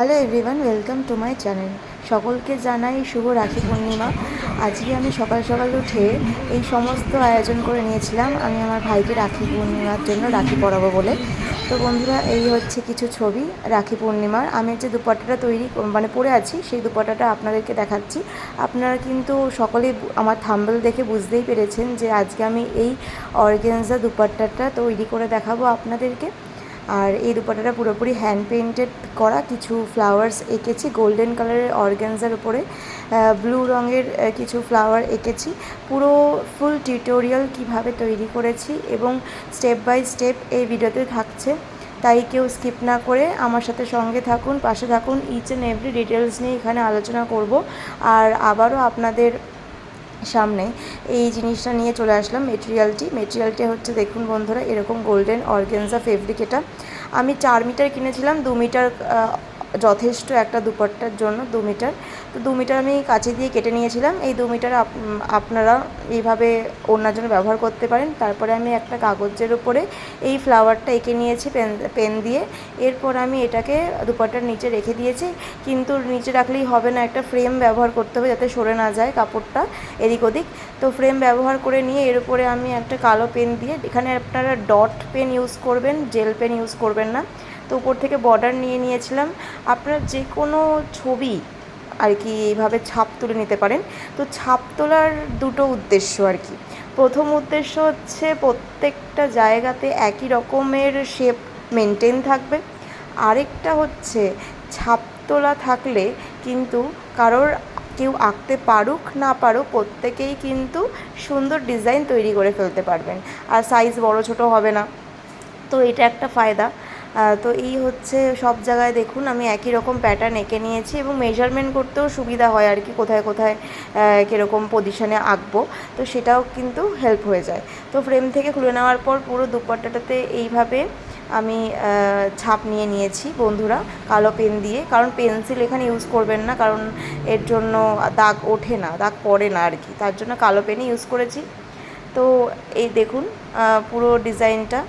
Hello everyone, welcome to my channel. সকলকে জানাই শুভ রাখি পূর্ণিমা। আজকে আমি সকাল সকাল উঠে এই সমস্ত আয়োজন করে নিয়েছিলাম আমি আমার ভাইকে রাখি পূর্ণিমার জন্য রাখি পরাবো বলে। তো বন্ধুরা, এই হচ্ছে কিছু ছবি রাখি পূর্ণিমার। আমি যে দুপাট্টাটা পরে আছি, সেই দুপাট্টাটা আপনাদেরকে দেখাচ্ছি। আপনারা কিন্তু সকলেই আমার থাম্বনেল দেখে বুঝতেই পেরেছেন যে আজকে আমি এই অর্গানজা দুপাট্টাটা তৈরি করে দেখাবো আপনাদেরকে। আর এই দুপাট্টাটা পুরোপুরি হ্যান্ড পেইন্টেড করা, কিছু ফ্লাওয়ার্স এঁকেছি গোল্ডেন কালারের অর্গানজার উপরে, ব্লু রঙের কিছু ফ্লাওয়ার এঁকেছি। পুরো ফুল টিউটোরিয়াল কিভাবে তৈরি করেছি এবং স্টেপ বাই স্টেপ এই ভিডিওতে থাকছে, তাই কেউ স্কিপ না করে আমার সাথে সঙ্গে থাকুন, পাশে থাকুন। ইচ অ্যান্ড এভরি ডিটেলস নিয়ে এখানে আলোচনা করব। আর আবারও আপনাদের সামনে এই জিনিসটা নিয়ে চলে আসলাম। মেটেরিয়ালটি হচ্ছে, দেখুন বন্ধুরা, এরকম গোল্ডেন অর্গানজা ফেব্রিক। এটা আমি 4 মিটার কিনেছিলাম। 2 মিটার যথেষ্ট একটা দুপাট্টার জন্য। 2 মিটার, তো 2 মিটার আমি কাঁচি দিয়ে কেটে নিয়েছিলাম। এই 2 মিটার আপনারা এইভাবে ওড়নার জন্য ব্যবহার করতে পারেন। তারপরে আমি একটা কাগজের উপরে এই ফ্লাওয়ারটা এঁকে নিয়েছি পেন দিয়ে। এরপর আমি এটাকে দুপাট্টার নিচে রেখে দিয়েছি, কিন্তু নিচে রাখলেই হবে না, একটা ফ্রেম ব্যবহার করতে হবে যাতে সরে না যায় কাপড়টা এদিক ওদিক। তো ফ্রেম ব্যবহার করে নিয়ে এর উপরে আমি একটা কালো পেন দিয়ে, এখানে আপনারা ডট পেন ইউজ করবেন, জেল পেন ইউজ করবেন না। তো উপর থেকে বর্ডার নিয়ে নিয়েছিলাম। আপনারা যে কোনো ছবি আর কি এইভাবে ছাপ তুলে নিতে পারেন। তো ছাপ তোলার দুটো উদ্দেশ্য আর কি। প্রথম উদ্দেশ্য হচ্ছে প্রত্যেকটা জায়গাতে একই রকমের শেপ মেনটেন থাকবে। আরেকটা হচ্ছে ছাপ তোলা থাকলে কিন্তু কারোর কেউ আঁকতে পারুক না পারুক, প্রত্যেকেই কিন্তু সুন্দর ডিজাইন তৈরি করে ফেলতে পারবেন, আর সাইজ বড় ছোট হবে না। তো এটা একটা ফায়দা। তো এই হচ্ছে, সব জায়গায় দেখুন আমি একই রকম প্যাটার্ন এঁকে নিয়েছি এবং মেজারমেন্ট করতেও সুবিধা হয় আর কি, কোথায় কোথায় কীরকম পজিশানে আঁকবো, তো সেটাও কিন্তু হেল্প হয়ে যায়। তো ফ্রেম থেকে খুলে নেওয়ার পর পুরো দুপাট্টাটাতে এইভাবে আমি ছাপ নিয়ে নিয়েছি বন্ধুরা, কালো পেন দিয়ে। কারণ পেন্সিল এখানে ইউজ করবেন না, কারণ এর জন্য দাগ ওঠে না, দাগ পড়ে না আর কি, তার জন্য কালো পেনই ইউজ করেছি। তো এই দেখুন পুরো ডিজাইনটা।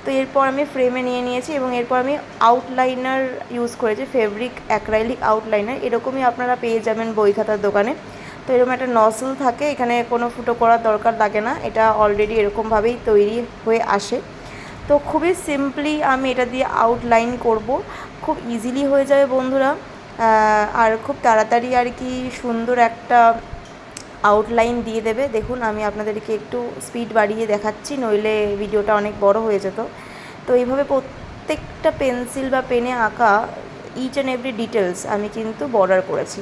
তো এরপর আমি ফ্রেমে নিয়ে নিয়েছি এবং এরপর আমি আউটলাইনার ইউজ করেছি, ফেব্রিক অ্যাক্রাইলিক আউটলাইনার। এরকমই আপনারা পেয়ে যাবেন বই খাতার দোকানে। তো এরকম একটা নসল থাকে, এখানে কোনো ফুটো করার দরকার লাগে না, এটা অলরেডি এরকমভাবেই তৈরি হয়ে আসে। তো খুবই সিম্পলি আমি এটা দিয়ে আউটলাইন করব, খুব ইজিলি হয়ে যাবে বন্ধুরা। আর খুব তাড়াতাড়ি আর কি সুন্দর একটা আউটলাইন দিয়ে দেবে। দেখুন আমি আপনাদেরকে একটু স্পিড বাড়িয়ে দেখাচ্ছি, নইলে ভিডিওটা অনেক বড় হয়ে যেত। তো এইভাবে প্রত্যেকটা পেন্সিল বা পেনে আঁকা ইচ অ্যান্ড এভরি ডিটেলস আমি কিন্তু বর্ডার করেছি।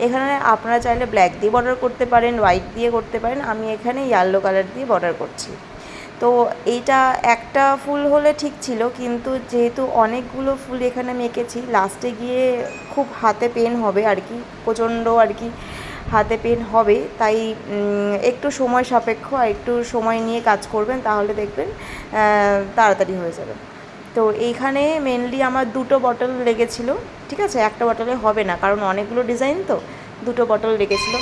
এখানে আপনারা চাইলে ব্ল্যাক দিয়ে বর্ডার করতে পারেন, হোয়াইট দিয়ে করতে পারেন, আমি এখানে ইয়েলো কালার দিয়ে বর্ডার করছি। তো এইটা একটা ফুল হলে ঠিক ছিল, কিন্তু যেহেতু অনেকগুলো ফুল এখানে আমি এঁকেছি, লাস্টে গিয়ে খুব হাতে পেন হবে আর কি, প্রচণ্ড আর কি হাতে পেন হবে, তাই একটু সময় সাপেক্ষ, আর একটু সময় নিয়ে কাজ করবেন, তাহলে দেখবেন তাড়াতাড়ি হয়ে যাবে। তো এইখানে মেনলি আমার 2টো বটল লেগেছিলো, ঠিক আছে, একটা বটলে হবে না কারণ অনেকগুলো ডিজাইন, তো 2টো বটল লেগেছিলো।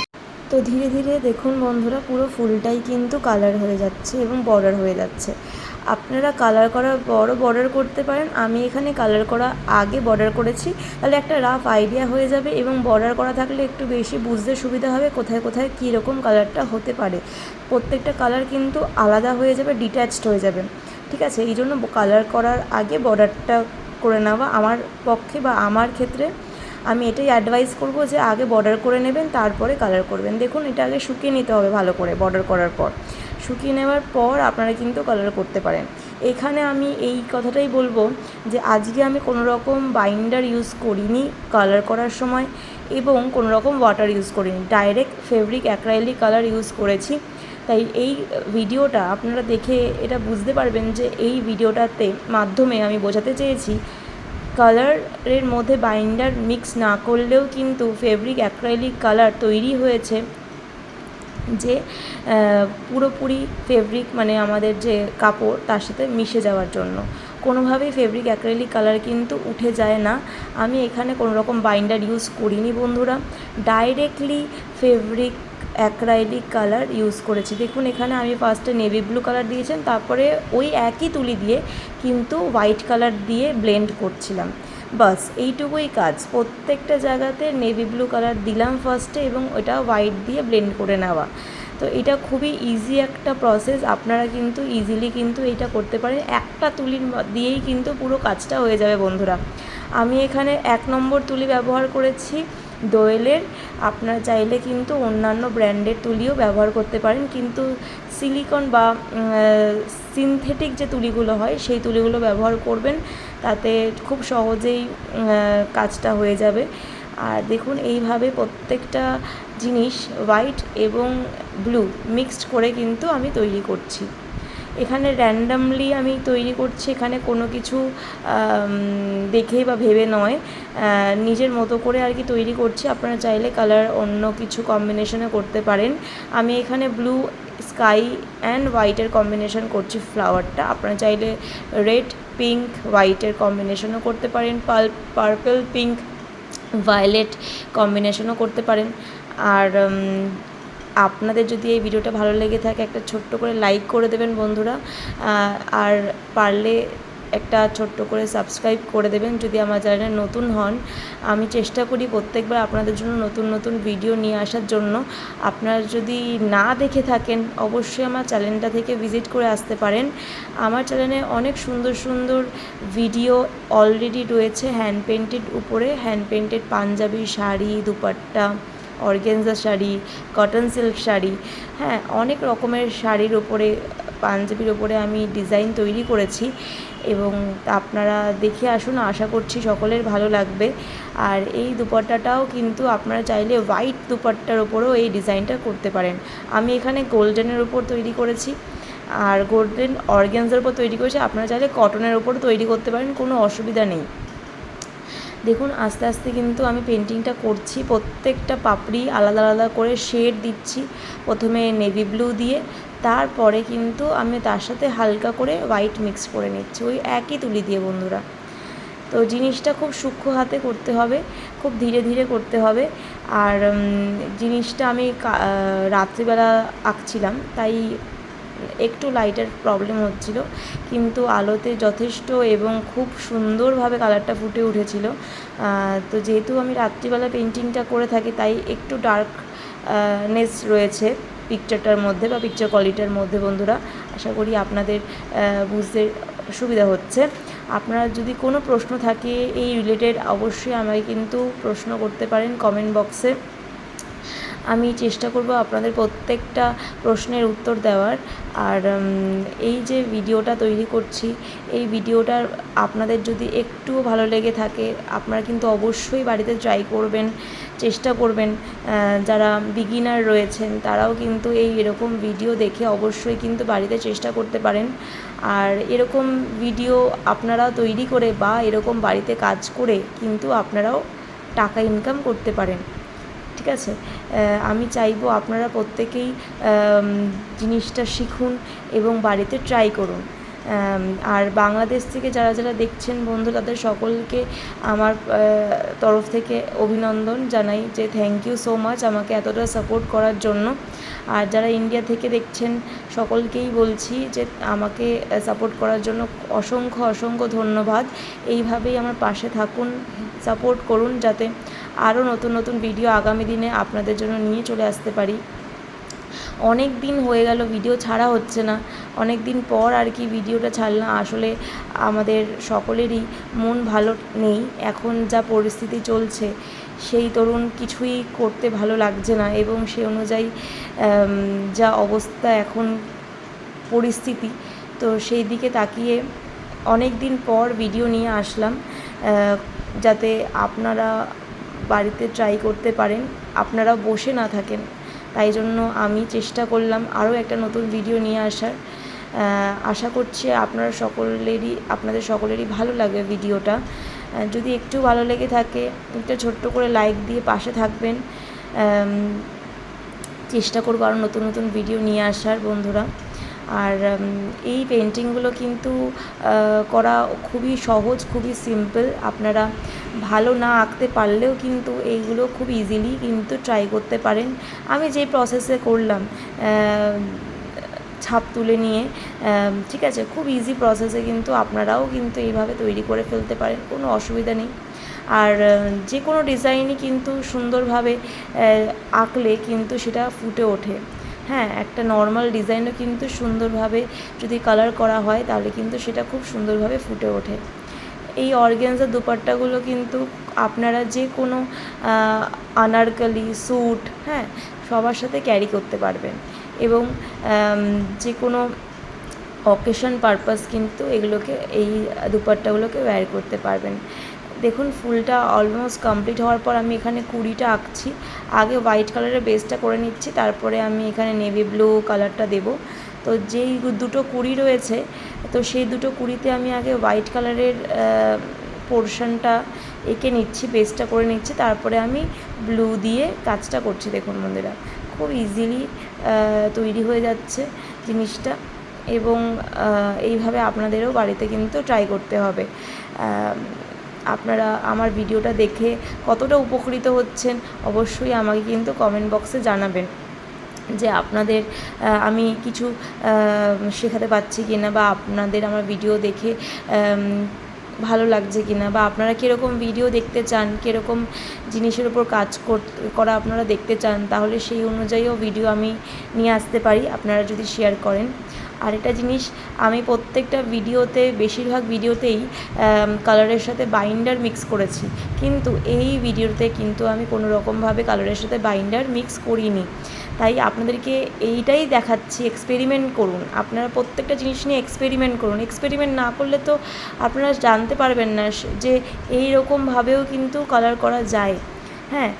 তো ধীরে ধীরে দেখুন বন্ধুরা, পুরো ফুলটাই কিন্তু কালার হয়ে যাচ্ছে এবং বর্ডার হয়ে যাচ্ছে। আপনারা কালার করার পরও বর্ডার করতে পারেন, আমি এখানে কালার করা আগে বর্ডার করেছি, তাহলে একটা রাফ আইডিয়া হয়ে যাবে এবং বর্ডার করা থাকলে একটু বেশি বুঝতে সুবিধা হবে কোথায় কোথায় কী রকম কালারটা হতে পারে। প্রত্যেকটা কালার কিন্তু আলাদা হয়ে যাবে, ডিট্যাচড হয়ে যাবে, ঠিক আছে। এই জন্য কালার করার আগে বর্ডারটা করে নেওয়া আমার পক্ষে বা আমার ক্ষেত্রে আমি এটাই অ্যাডভাইস করব যে আগে বর্ডার করে নেবেন, তারপরে কালার করবেন। দেখুন এটা আগে শুকিয়ে নিতে হবে ভালো করে, বর্ডার করার পর, শুকিয়ে নেওয়ার পর আপনারা কিন্তু কালার করতে পারেন। এখানে আমি এই কথাটাই বলবো যে আজকে আমি কোনো রকম বাইন্ডার ইউজ করিনি কালার করার সময়, এবং কোনো রকম ওয়াটার ইউজ করিনি, direct fabric acrylic colour use করেছি। তাই এই ভিডিওটা আপনারা দেখে এটা বুঝতে পারবেন যে এই ভিডিওটাতে মাধ্যমে আমি বোঝাতে চেয়েছি কালারের মধ্যে বাইন্ডার মিক্স না করলেও কিন্তু ফেব্রিক অ্যাক্রাইলিক কালার তৈরি হয়েছে, যে পুরোপুরি ফেব্রিক মানে আমাদের যে কাপড় তার সাথে মিশে যাওয়ার জন্য। কোনোভাবেই ফেব্রিক অ্যাক্রাইলিক কালার কিন্তু উঠে যায় না। আমি এখানে কোনো রকম বাইন্ডার ইউজ করিনি বন্ধুরা, directly fabric acrylic colour use করেছি। দেখুন এখানে আমি ফার্স্টে নেভি ব্লু কালার দিয়েছেন, তারপরে ওই একই তুলি দিয়ে কিন্তু হোয়াইট কালার দিয়ে ব্লেন্ড করছিলাম। বাস এইটুকুই কাজ। প্রত্যেকটা জায়গাতে নেভি ব্লু কালার দিলাম ফার্স্টে এবং ওটা হোয়াইট দিয়ে ব্লেন্ড করে নেওয়া। তো এটা খুবই ইজি একটা প্রসেস, আপনারা কিন্তু ইজিলি কিন্তু এটা করতে পারেন। একটা তুলির দিয়েই কিন্তু পুরো কাজটা হয়ে যাবে বন্ধুরা। আমি এখানে 1 নম্বর তুলি ব্যবহার করেছি দোয়েলের, আপনারা চাইলে কিন্তু অন্যান্য ব্র্যান্ডের তুলিও ব্যবহার করতে পারেন, কিন্তু সিলিকন বা সিনথেটিক যে তুলিগুলো হয় সেই তুলিগুলো ব্যবহার করবেন, তাতে খুব সহজেই কাজটা হয়ে যাবে। আর দেখুন এইভাবে প্রত্যেকটা জিনিস হোয়াইট এবং ব্লু মিক্সড করে কিন্তু আমি তৈরি করছি। এখানে র্যান্ডামলি আমি তৈরি করছি, এখানে কোনো কিছু দেখেই বা ভেবে নয়, নিজের মতো করে আর কি তৈরি করছি। আপনারা চাইলে কালার অন্য কিছু কম্বিনেশনে করতে পারেন। আমি এখানে ব্লু স্কাই অ্যান্ড হোয়াইটের কম্বিনেশন করছি ফ্লাওয়ারটা। আপনারা চাইলে রেড পিঙ্ক হোয়াইটের কম্বিনেশনও করতে পারেন, পার্পল পিঙ্ক ভায়োলেট কম্বিনেশনও করতে পারেন। আর আপনাদের যদি এই ভিডিওটা ভালো লেগে থাকে একটা ছোট্ট করে লাইক করে দেবেন বন্ধুরা, আর পারলে একটা ছোট্ট করে সাবস্ক্রাইব করে দেবেন যদি আমার চ্যানেলে নতুন হন। আমি চেষ্টা করি প্রত্যেকবার আপনাদের জন্য নতুন নতুন ভিডিও নিয়ে আসার জন্য। আপনারা যদি না দেখে থাকেন অবশ্যই আমার চ্যানেলটা থেকে ভিজিট করে আসতে পারেন। আমার চ্যানেলে অনেক সুন্দর সুন্দর ভিডিও অলরেডি রয়েছে হ্যান্ড পেন্টেড উপরে, hand painted Punjabi sari, dupatta, organza sari, cotton silk sari, হ্যাঁ অনেক রকমের শাড়ির ওপরে, পাঞ্জাবির ওপরে আমি ডিজাইন তৈরি করেছি এবং আপনারা দেখে আসুন, আশা করছি সকলের ভালো লাগবে। আর এই দুপাট্টাটাও কিন্তু আপনারা চাইলে হোয়াইট দুপাট্টার ওপরেও এই ডিজাইনটা করতে পারেন। আমি এখানে গোল্ডেনের ওপর তৈরি করেছি আর গোল্ডেন অর্গেনজার ওপর তৈরি করেছি, আপনারা চাইলে কটনের ওপর তৈরি করতে পারেন, কোনো অসুবিধা নেই। দেখুন আস্তে আস্তে কিন্তু আমি পেন্টিংটা করছি, প্রত্যেকটা পাপড়ি আলাদা আলাদা করে শেড দিচ্ছি। প্রথমে নেভি ব্লু দিয়ে, তারপরে কিন্তু আমি তার সাথে হালকা করে হোয়াইট মিক্স করে নিচ্ছি ওই একই তুলি দিয়ে বন্ধুরা। তো জিনিসটা খুব সূক্ষ্ম হাতে করতে হবে, খুব ধীরে ধীরে করতে হবে। আর জিনিসটা আমি রাত্রিবেলা আঁকছিলাম, তাই একটু লাইটের প্রবলেম হচ্ছিল, কিন্তু আলোতে যথেষ্ট এবং খুব সুন্দরভাবে কালারটা ফুটে উঠেছিল। তো যেহেতু আমি রাত্রিবেলা পেন্টিংটা করে থাকি তাই একটু ডার্কনেস রয়েছে পিকচারটার মধ্যে বা পিকচার কোয়ালিটির মধ্যে বন্ধুরা। আশা করি আপনাদের বুঝতে সুবিধা হচ্ছে। আপনারা যদি কোনো প্রশ্ন থাকে এই রিলেটেড অবশ্যই আমাকে কিন্তু প্রশ্ন করতে পারেন কমেন্ট বক্সে। আমি চেষ্টা করব আপনাদের প্রত্যেকটা প্রশ্নের উত্তর দেওয়ার। আর এই যে ভিডিওটা তৈরি করছি, এই ভিডিওটার আপনাদের যদি একটুও ভালো লেগে থাকে আপনারা কিন্তু অবশ্যই বাড়িতে ট্রাই করবেন, চেষ্টা করবেন। যারা বিগিনার রয়েছেন তারাও কিন্তু এরকম ভিডিও দেখে অবশ্যই কিন্তু বাড়িতে চেষ্টা করতে পারেন। আর এরকম ভিডিও আপনারা তৈরি করে বা এরকম বাড়িতে কাজ করে কিন্তু আপনারাও টাকা ইনকাম করতে পারেন, ঠিক আছে। আমি চাইবো আপনারা প্রত্যেকেই জিনিসটা শিখুন এবং বাড়িতে ট্রাই করুন। আর বাংলাদেশ থেকে যারা যারা দেখছেন বন্ধু তাদের সকলকে আমার তরফ থেকে অভিনন্দন জানাই, যে থ্যাংক ইউ সো মাচ আমাকে এতটা সাপোর্ট করার জন্য। আর যারা ইন্ডিয়া থেকে দেখছেন সকলকেই বলছি যে আমাকে সাপোর্ট করার জন্য অসংখ্য অসংখ্য ধন্যবাদ। এইভাবেই আমার পাশে থাকুন, সাপোর্ট করুন, যাতে আরও নতুন নতুন ভিডিও আগামী দিনে আপনাদের জন্য নিয়ে চলে আসতে পারি। অনেক দিন হয়ে গেল ভিডিও ছাড়া হচ্ছে না, অনেক দিন পর আর কি ভিডিওটা ছাড়লাম। আসলে আমাদের সকলেরই মন ভালো নেই, এখন যা পরিস্থিতি চলছে সেই তরুণ কিছুই করতে ভালো লাগছে না, এবং সে অনুযায়ী যা অবস্থা এখন পরিস্থিতি, তো সেই দিকে তাকিয়ে অনেক দিন পর ভিডিও নিয়ে আসলাম, যাতে আপনারা বাড়িতে ট্রাই করতে পারেন, আপনারা বসে না থাকেন। তাই জন্য আমি চেষ্টা করলাম আরও একটা নতুন ভিডিও নিয়ে আসার। আশা করছি আপনাদের সকলেরই ভালো লাগবে ভিডিওটা। যদি একটু ভালো লেগে থাকে একটা ছোট্ট করে লাইক দিয়ে পাশে থাকবেন। চেষ্টা করব আরও নতুন নতুন ভিডিও নিয়ে আসার বন্ধুরা। আর এই পেন্টিংগুলো কিন্তু করা খুবই সহজ, খুবই সিম্পল। আপনারা ভালো না আঁকতে পারলেও কিন্তু এইগুলো খুব ইজিলি কিন্তু ট্রাই করতে পারেন। আমি যে প্রসেসে করলাম ছাপ তুলে নিয়ে, ঠিক আছে, খুব ইজি প্রসেসে কিন্তু আপনারাও কিন্তু এইভাবে তৈরি করে ফেলতে পারেন, কোনো অসুবিধা নেই। আর যে কোনো ডিজাইনই কিন্তু সুন্দরভাবে আঁকলে কিন্তু সেটা ফুটে ওঠে। হ্যাঁ, একটা নর্মাল ডিজাইনও কিন্তু সুন্দরভাবে যদি কালার করা হয় তাহলে কিন্তু সেটা খুব সুন্দরভাবে ফুটে ওঠে। এই অর্গ্যানজার দুপাট্টাগুলো কিন্তু আপনারা যে কোনো আনারকলি, স্যুট, হ্যাঁ, সবার সাথে ক্যারি করতে পারবেন এবং যে কোনো অকেশন পারপাস কিন্তু এগুলোকে, এই দুপাট্টাগুলোকে ওয়্যার করতে পারবেন। দেখুন ফুলটা অলমোস্ট কমপ্লিট হওয়ার পর আমি এখানে কুড়িটা আঁকছি। আগে হোয়াইট কালারের বেসটা করে নিচ্ছি, তারপরে আমি এখানে নেভি ব্লু কালারটা দেব। তো যেই দুটো কুড়ি রয়েছে, তো সেই দুটো কুড়িতে আমি আগে হোয়াইট কালারের পোর্শনটা এঁকে নিচ্ছি, বেসটা করে নিচ্ছি, তারপরে আমি ব্লু দিয়ে কাজটা করছি। দেখুন বন্ধুরা, খুব ইজিলি তৈরি হয়ে যাচ্ছে জিনিসটা এবং এইভাবে আপনাদেরও বাড়িতে কিন্তু ট্রাই করতে হবে। আপনারা আমার ভিডিওটা দেখে কতটা উপকৃত হচ্ছেন অবশ্যই আমাকে কিন্তু কমেন্ট বক্সে জানাবেন যে আপনাদের আমি কিছু শেখাতে পারছি কি না, বা আপনাদের আমার ভিডিও দেখে ভালো লাগছে কি না, বা আপনারা কীরকম ভিডিও দেখতে চান, কীরকম জিনিসের উপর কাজ করা আপনারা দেখতে চান, তাহলে সেই অনুযায়ীও ভিডিও আমি নিয়ে আসতে পারি আপনারা যদি শেয়ার করেন। আরেকটা জিনিস, আমি প্রত্যেকটা ভিডিওতে, বেশিরভাগ ভিডিওতেই কালারের সাথে বাইন্ডার মিক্স করেছি, কিন্তু এই ভিডিওতে কিন্তু আমি কোনো রকমভাবে কালারের সাথে বাইন্ডার মিক্স করিনি। তাই আপনাদেরকে এইটাই দেখাচ্ছি, এক্সপেরিমেন্ট করুন, আপনারা প্রত্যেকটা জিনিস নিয়ে এক্সপেরিমেন্ট করুন। এক্সপেরিমেন্ট না করলে তো আপনারা জানতে পারবেন না যে এই রকমভাবেও কিন্তু কালার করা যায়। হ্যাঁ,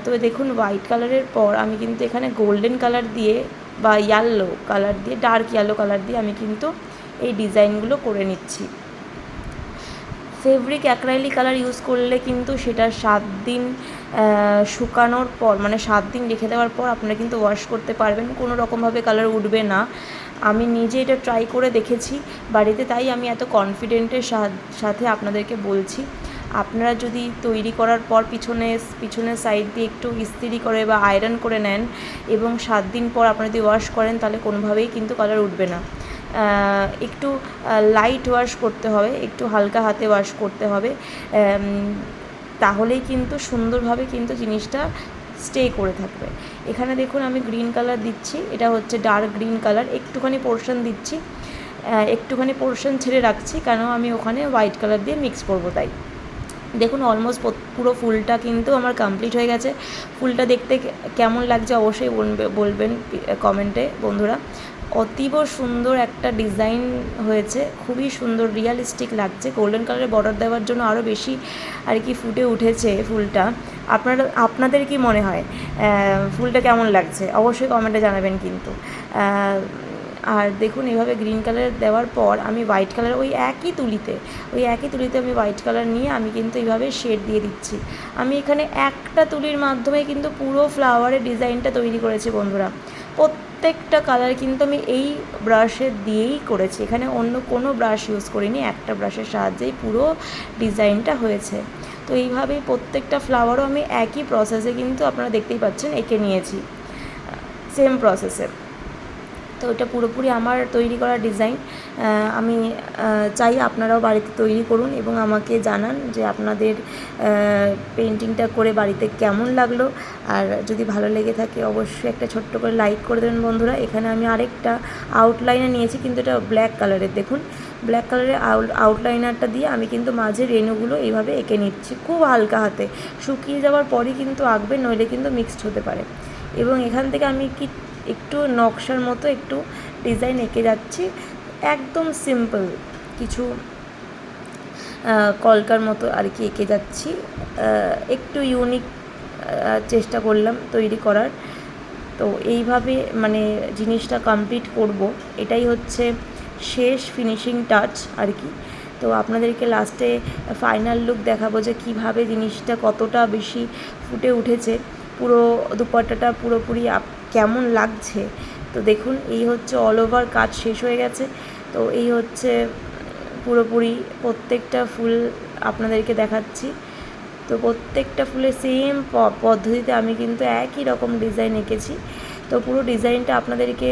তো দেখুন হোয়াইট কালারের পর আমি কিন্তু এখানে গোল্ডেন কালার দিয়ে বা ইয়েলো কালার দিয়ে, ডার্ক ইয়েলো কালার দিয়ে আমি কিন্তু এই ডিজাইনগুলো করে নিচ্ছি। ফেব্রিক অ্যাক্রাইলিক কালার ইউজ করলে কিন্তু সেটা 7 দিন শুকানোর পর, মানে 7 দিন রেখে দেওয়ার পর আপনারা কিন্তু ওয়াশ করতে পারবেন, কোনো রকমভাবে কালার উঠবে না। আমি নিজে এটা ট্রাই করে দেখেছি বাড়িতে, তাই আমি এত কনফিডেন্টের সাথে আপনাদেরকে বলছি। আপনারা যদি তৈরি করার পর পিছনের সাইড দিয়ে একটু ইস্ত্রি করে বা আয়রন করে নেন এবং 7 দিন পর আপনারা যদি ওয়াশ করেন তাহলে কোনোভাবেই কিন্তু কালার উঠবে না। একটু লাইট ওয়াশ করতে হবে, একটু হালকা হাতে ওয়াশ করতে হবে, তাহলেই কিন্তু সুন্দরভাবে কিন্তু জিনিসটা স্টে করে থাকবে। এখানে দেখুন আমি গ্রিন কালার দিচ্ছি, এটা হচ্ছে ডার্ক গ্রিন কালার, একটুখানি পোর্শন দিচ্ছি, একটুখানি পোর্শন ছেড়ে রাখছি, কেন আমি ওখানে হোয়াইট কালার দিয়ে মিক্স করবো তাই। দেখুন অলমোস্ট পুরো ফুলটা কিন্তু আমার কমপ্লিট হয়ে গেছে। ফুলটা দেখতে কেমন লাগছে অবশ্যই বলবেন কমেন্টে বন্ধুরা। অতীব সুন্দর একটা ডিজাইন হয়েছে, খুবই সুন্দর, রিয়ালিস্টিক লাগছে। গোল্ডেন কালারের বর্ডার দেওয়ার জন্য আরও বেশি আর কি ফুটে উঠেছে ফুলটা। আপনাদের কি মনে হয় ফুলটা কেমন লাগছে অবশ্যই কমেন্টে জানাবেন কিন্তু। আর দেখুন এইভাবে গ্রিন কালার দেওয়ার পর আমি হোয়াইট কালার ওই একই তুলিতে আমি হোয়াইট কালার নিয়ে আমি কিন্তু এইভাবে শেড দিয়ে দিচ্ছি। আমি এখানে একটা তুলির মাধ্যমে কিন্তু পুরো ফ্লাওয়ারের ডিজাইনটা তৈরি করেছি বন্ধুরা। প্রত্যেকটা কালার কিন্তু আমি এই ব্রাশের দিয়েই করেছি, এখানে অন্য কোনো ব্রাশ ইউজ করিনি, একটা ব্রাশের সাহায্যেই পুরো ডিজাইনটা হয়েছে। তো এইভাবেই প্রত্যেকটা ফ্লাওয়ারও আমি একই প্রসেসে কিন্তু আপনারা দেখতেই পাচ্ছেন এঁকে নিয়েছি, সেম প্রসেসে। তো এটা পুরোপুরি আমার তৈরি করা ডিজাইন। আমি চাই আপনারাও বাড়িতে তৈরি করুন এবং আমাকে জানান যে আপনাদের পেন্টিংটা করে বাড়িতে কেমন লাগলো। আর যদি ভালো লেগে থাকে অবশ্যই একটা ছোট্ট করে লাইক করে দেবেন বন্ধুরা। এখানে আমি আরেকটা আউটলাইনার নিয়েছি, কিন্তু এটা ব্ল্যাক কালারের। দেখুন ব্ল্যাক কালারের আউটলাইনারটা দিয়ে আমি কিন্তু মাঝে রেণুগুলো এইভাবে এঁকে নিচ্ছি, খুব হালকা হাতে। শুকিয়ে যাওয়ার পরই কিন্তু আঁকবেন, নইলে কিন্তু মিক্সড হতে পারে। এবং এখান থেকে আমি একটু নকশার মতো একটু ডিজাইন এঁকে যাচ্ছি, একদম সিম্পল কিছু কলকার মতো আর কি এঁকে যাচ্ছি। একটু ইউনিক চেষ্টা করলাম তৈরি করার। তো এইভাবে মানে জিনিসটা কমপ্লিট করব, এটাই হচ্ছে শেষ ফিনিশিং টাচ আর কি। তো আপনাদেরকে লাস্টে ফাইনাল লুক দেখাবো যে কীভাবে জিনিসটা কতটা বেশি ফুটে উঠেছে, পুরো দুপাট্টাটা পুরোপুরি কেমন লাগছে। তো দেখুন এই হচ্ছে অল ওভার কাজ শেষ হয়ে গেছে। তো এই হচ্ছে পুরোপুরি প্রত্যেকটা ফুল আপনাদেরকে দেখাচ্ছি। তো প্রত্যেকটা ফুলে সেম পদ্ধতিতে আমি কিন্তু একই রকম ডিজাইন এঁকেছি। তো পুরো ডিজাইনটা আপনাদেরকে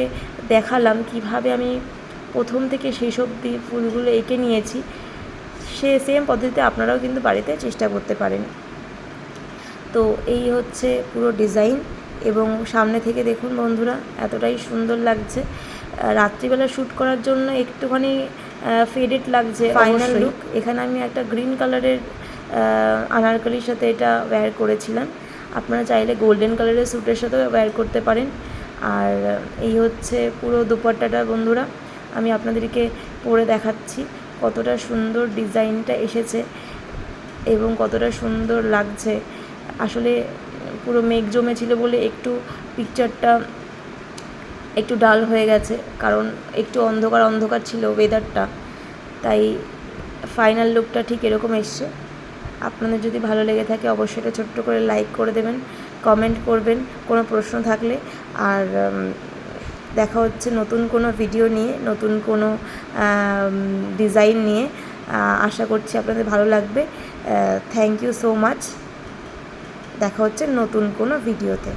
দেখালাম কিভাবে আমি প্রথম থেকে সেই সব ফুলগুলো এঁকে নিয়েছি, সেম পদ্ধতিতে আপনারাও কিন্তু বাড়িতে চেষ্টা করতে পারেন। তো এই হচ্ছে পুরো ডিজাইন, এবং সামনে থেকে দেখুন বন্ধুরা এতটাই সুন্দর লাগছে। রাত্রিবেলা শ্যুট করার জন্য একটুখানি ফেডেড লাগছে ফাইনাল লুক। এখানে আমি একটা গ্রিন কালারের আনারকলির সাথে এটা ওয়্যার করেছিলাম, আপনারা চাইলে গোল্ডেন কালারের স্যুটের সাথেও ওয়্যার করতে পারেন। আর এই হচ্ছে পুরো দুপাট্টাটা বন্ধুরা, আমি আপনাদেরকে পরে দেখাচ্ছি কতটা সুন্দর ডিজাইনটা এসেছে এবং কতটা সুন্দর লাগছে। আসলে পুরো মেঘ জমেছিল বলে একটু পিকচারটা একটু ডাল হয়ে গেছে, কারণ একটু অন্ধকার অন্ধকার ছিল ওয়েদারটা, তাই ফাইনাল লুকটা ঠিক এরকম এসছে। আপনাদের যদি ভালো লেগে থাকে অবশ্যই এটা ছোট্ট করে লাইক করে দেবেন, কমেন্ট করবেন কোনো প্রশ্ন থাকলে। আর দেখা হচ্ছে নতুন কোনো ভিডিও নিয়ে, নতুন কোনো ডিজাইন নিয়ে। আশা করছি আপনাদের ভালো লাগবে। Thank you so much. দেখা হচ্ছে নতুন কোনো ভিডিওতে।